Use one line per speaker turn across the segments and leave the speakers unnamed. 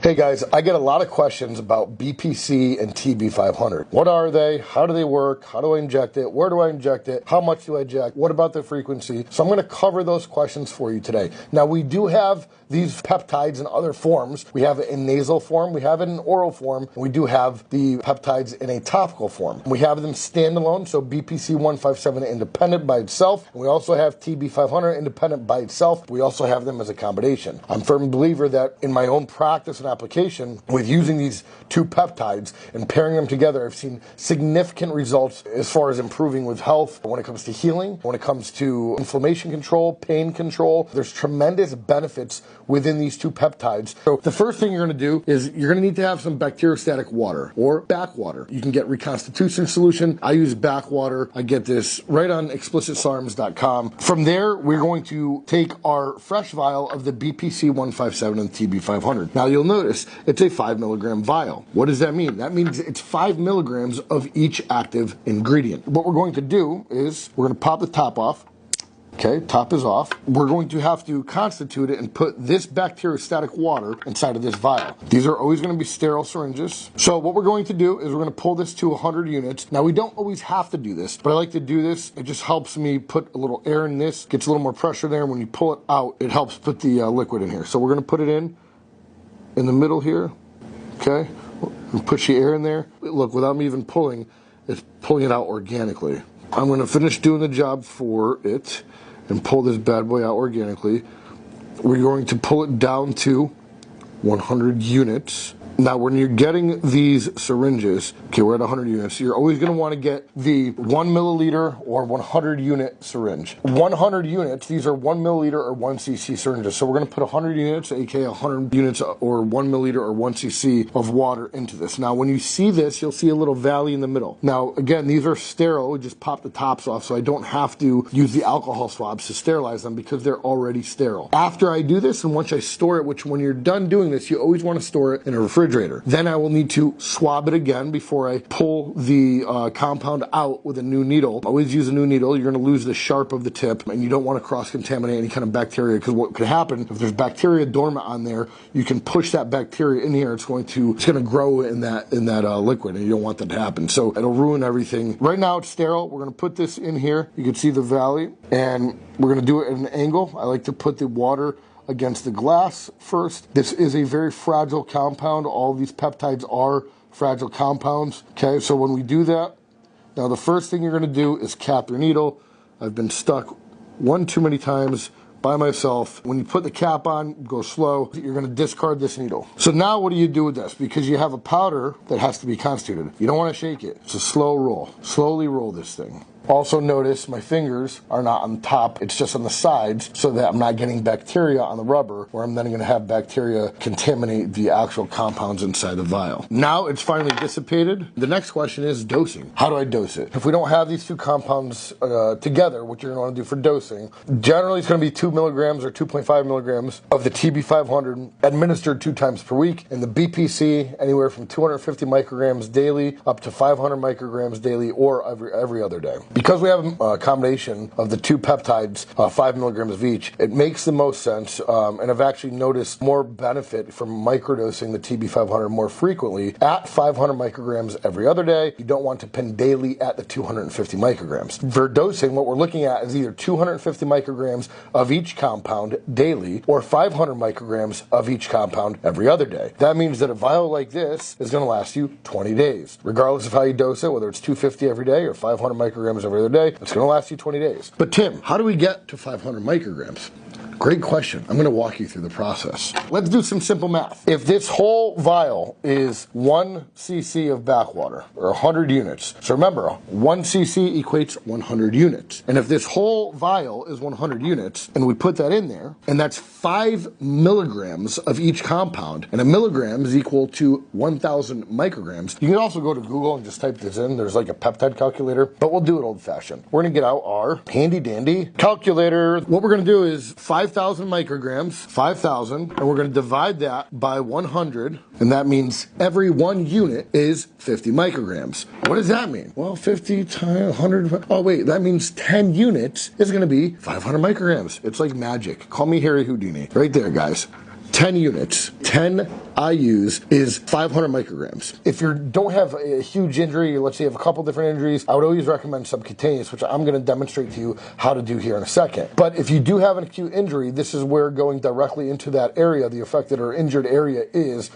Hey guys, I get a lot of questions about BPC and TB500. What are they? How do they work? How do I inject it? Where do I inject it? How much do I inject? What about the frequency? So I'm going to cover those questions for you today. Now we do have these peptides in other forms. We have it in nasal form, we have it in oral form, and we do have the peptides in a topical form. We have them standalone, so BPC-157 independent by itself, and we also have TB500 independent by itself. We also have them as a combination. I'm a firm believer that in my own practice and application with using these two peptides and pairing them together, I've seen significant results as far as improving with health when it comes to healing, when it comes to inflammation control, pain control. There's tremendous benefits within these two peptides. So the first thing you're going to do is you're going to need to have some bacteriostatic water or backwater. You can get reconstitution solution. I use backwater. I get this right on explicitsarms.com. From there, we're going to take our fresh vial of the BPC-157 and TB500. Now you'll notice it's a 5 milligram vial. What does that mean? That means it's 5 milligrams of each active ingredient. What we're going to do is we're going to pop the top off. Okay, top is off. We're going to have to constitute it and put this bacteriostatic water inside of this vial. These are always going to be sterile syringes. So what we're going to do is we're going to pull this to 100 units. Now we don't always have to do this, but I like to do this. It just helps me put a little air in this, gets a little more pressure there. When you pull it out, it helps put the liquid in here. So we're going to put it in the middle here. Okay, and push the air in there. Look, without me even pulling, it's pulling it out organically. I'm going to finish doing the job for it and pull this bad boy out organically. We're going to pull it down to 100 units. Now, when you're getting these syringes, okay, we're at 100 units, you're always going to want to get the 1 milliliter or 100 unit syringe. 100 units, these are 1 milliliter or 1 cc syringes. So we're going to put 100 units, aka 100 units or 1 milliliter or 1 cc of water into this. Now, when you see this, you'll see a little valley in the middle. Now, again, these are sterile. We just pop the tops off, so I don't have to use the alcohol swabs to sterilize them because they're already sterile. After I do this, and once I store it, which when you're done doing this, you always want to store it in a refrigerator. Then I will need to swab it again before I pull the compound out with a new needle. Always use a new needle. You're going to lose the sharp of the tip, and you don't want to cross-contaminate any kind of bacteria, because what could happen if there's bacteria dormant on there, you can push that bacteria in here. It's going to grow in that liquid, and you don't want that to happen. So it'll ruin everything. Right now it's sterile. We're going to put this in here. You can see the valley, and we're going to do it at an angle. I like to put the water against the glass first. This is a very fragile compound. All these peptides are fragile compounds. Okay, so when we do that, now the first thing you're going to do is cap your needle. I've been stuck one too many times by myself. When you put the cap on, go slow. You're going to discard this needle. So now what do you do with this? Because you have a powder that has to be constituted. You don't want to shake it. It's a slow roll. Slowly roll this thing. Also notice my fingers are not on top, it's just on the sides, so that I'm not getting bacteria on the rubber, where I'm then going to have bacteria contaminate the actual compounds inside the vial. Now it's finally dissipated. The next question is dosing. How do I dose it? If we don't have these two compounds together, what you're going to want to do for dosing, generally it's going to be 2 milligrams or 2.5 milligrams of the TB500 administered 2 times per week, and the BPC anywhere from 250 micrograms daily up to 500 micrograms daily, or every other day. Because we have a combination of the two peptides, 5 milligrams of each, it makes the most sense, and I've actually noticed more benefit from microdosing the TB500 more frequently at 500 micrograms every other day. You don't want to pin daily at the 250 micrograms. For dosing, what we're looking at is either 250 micrograms of each compound daily or 500 micrograms of each compound every other day. That means that a vial like this is going to last you 20 days. Regardless of how you dose it, whether it's 250 every day or 500 micrograms every other day, it's going to last you 20 days. But Tim, how do we get to 500 micrograms? Great question. I'm going to walk you through the process. Let's do some simple math. If this whole vial is 1 cc of backwater, or 100 units, so remember, 1 cc equates 100 units. And if this whole vial is 100 units, and we put that in there, and that's 5 milligrams of each compound, and a milligram is equal to 1,000 micrograms. You can also go to Google and just type this in. There's like a peptide calculator, but we'll do it old-fashioned. We're going to get out our handy-dandy calculator. What we're going to do is 5,000 micrograms, 5,000, and we're going to divide that by 100, and that means every 1 unit is 50 micrograms. What does that mean? Well, 50 times 100, oh wait, that means 10 units is going to be 500 micrograms. It's like magic. Call me Harry Houdini. Right there, guys. 10 units, 10 IUs is 500 micrograms. If you don't have a huge injury, let's say you have a couple different injuries, I would always recommend subcutaneous, which I'm going to demonstrate to you how to do here in a second. But if you do have an acute injury, this is where going directly into that area, the affected or injured area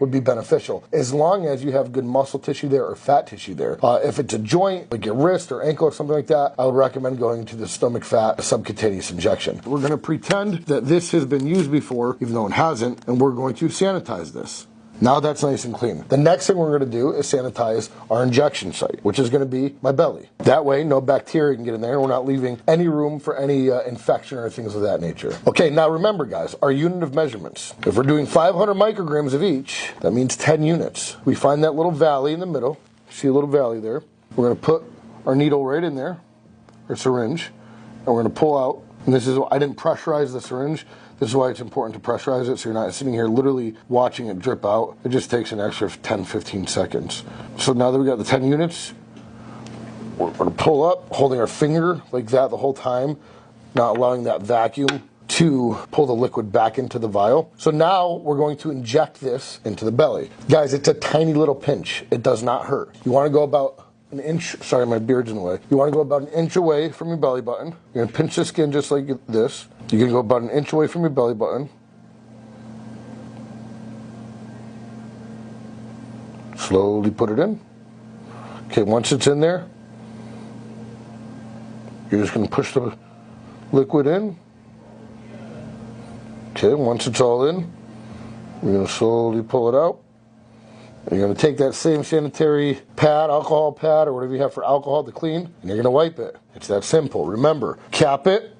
would be beneficial, as long as you have good muscle tissue there or fat tissue there. If it's a joint, like your wrist or ankle or something like that, I would recommend going to the stomach fat subcutaneous injection. We're going to pretend that this has been used before, even though it hasn't, and we're going to sanitize this. Now that's nice and clean. The next thing we're going to do is sanitize our injection site, which is going to be my belly. That way, no bacteria can get in there, and we're not leaving any room for any infection or things of that nature. Okay, now remember, guys, our unit of measurements. If we're doing 500 micrograms of each, that means 10 units. We find that little valley in the middle. See a little valley there? We're going to put our needle right in there, or syringe, and we're going to pull out. And this is, I didn't pressurize the syringe. This is why it's important to pressurize it, so you're not sitting here literally watching it drip out. It just takes an extra 10-15 seconds. So now that we got the 10 units, we're going to pull up, holding our finger like that the whole time, not allowing that vacuum to pull the liquid back into the vial. So now we're going to inject this into the belly. Guys, it's a tiny little pinch. It does not hurt. You want to go about an inch, sorry, my beard's in the way. You want to go about an inch away from your belly button. You're going to pinch the skin just like this. You're going to go about an inch away from your belly button. Slowly put it in. Okay, once it's in there, you're just going to push the liquid in. Okay, once it's all in, you're going to slowly pull it out. You're going to take that same sanitary pad, alcohol pad, or whatever you have for alcohol to clean, and you're going to wipe it. It's that simple. Remember, cap it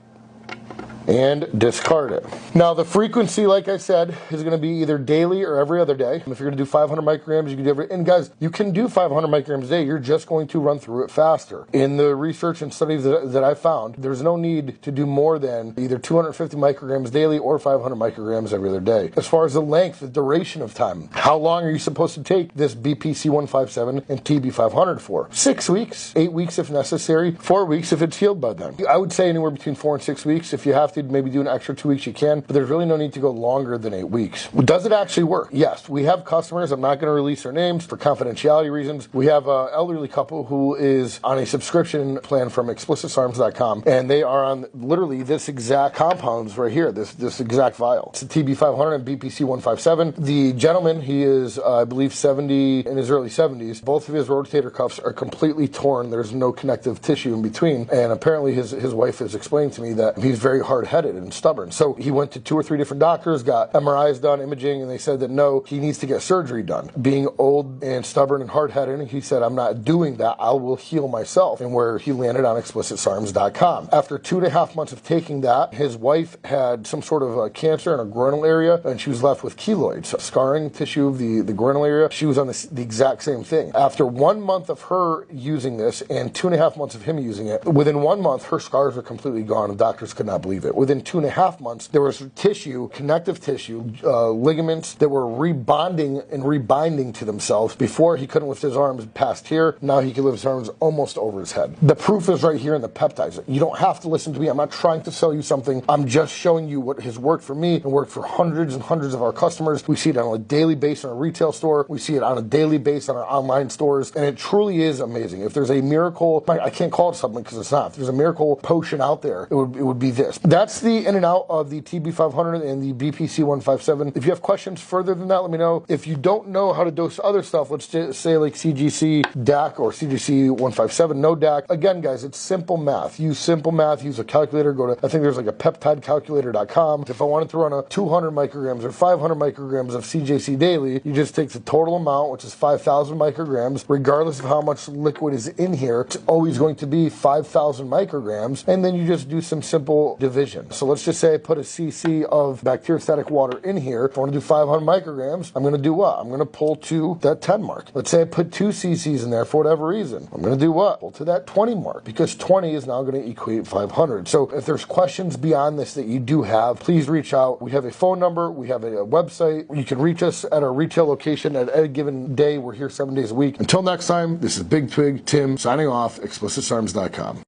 and discard it. Now the frequency, like I said, is going to be either daily or every other day. If you're going to do 500 micrograms, you can do and guys, you can do 500 micrograms a day. You're just going to run through it faster. In the research and studies that I found, there's no need to do more than either 250 micrograms daily or 500 micrograms every other day. As far as the length, the duration of time, how long are you supposed to take this BPC 157 and TB 500 for? 6 weeks, 8 weeks if necessary, 4 weeks if it's healed by then. I would say anywhere between 4 and 6 weeks. If you have to maybe do an extra 2 weeks, you can, but there's really no need to go longer than 8 weeks. Does it actually work? Yes. We have customers, I'm not going to release their names for confidentiality reasons. We have an elderly couple who is on a subscription plan from explicitsarms.com, and they are on literally this exact compounds right here, this exact vial. It's a TB 500 and BPC 157. The gentleman, he is, I believe, 70, in his early 70s. Both of his rotator cuffs are completely torn. There's no connective tissue in between, and apparently his wife has explained to me that he's very hard-headed and stubborn. So he went to 2 or 3 different doctors, got MRIs done, imaging, and they said that no, he needs to get surgery done. Being old and stubborn and hard-headed, he said, I'm not doing that. I will heal myself. And where he landed on explicitsarms.com. After 2.5 months of taking that, his wife had some sort of cancer in her groinal area, and she was left with keloids, scarring tissue of the groinal area. She was on the exact same thing. After 1 month of her using this and 2.5 months of him using it, within 1 month, her scars were completely gone. The doctors could not believe it. Within 2.5 months, there was tissue, connective tissue, ligaments that were rebinding to themselves. Before, he couldn't lift his arms past here. Now he can lift his arms almost over his head. The proof is right here in the peptides. You don't have to listen to me. I'm not trying to sell you something. I'm just showing you what has worked for me and worked for hundreds and hundreds of our customers. We see it on a daily basis in our retail store. We see it on a daily basis on our online stores, and it truly is amazing. If there's a miracle, I can't call it something because it's not. If there's a miracle potion out there, it would be this. That's the in and out of the TB500 and the BPC157. If you have questions further than that, let me know. If you don't know how to dose other stuff, let's just say like CGC DAC or CGC157 no DAC. Again, guys, it's simple math. Use simple math. Use a calculator. Go to, I think there's like a peptidecalculator.com. If I wanted to run a 200 micrograms or 500 micrograms of CJC daily, you just take the total amount, which is 5,000 micrograms, regardless of how much liquid is in here. It's always going to be 5,000 micrograms, and then you just do some simple division. So let's just say I put a cc of bacteriostatic water in here. If I want to do 500 micrograms, I'm going to do what? I'm going to pull to that 10 mark. Let's say I put 2 cc's in there for whatever reason. I'm going to do what? Pull to that 20 mark, because 20 is now going to equate 500. So if there's questions beyond this that you do have, please reach out. We have a phone number. We have a website. You can reach us at our retail location at any given day. We're here 7 days a week. Until next time, this is Big Twig Tim signing off, explicitsarms.com.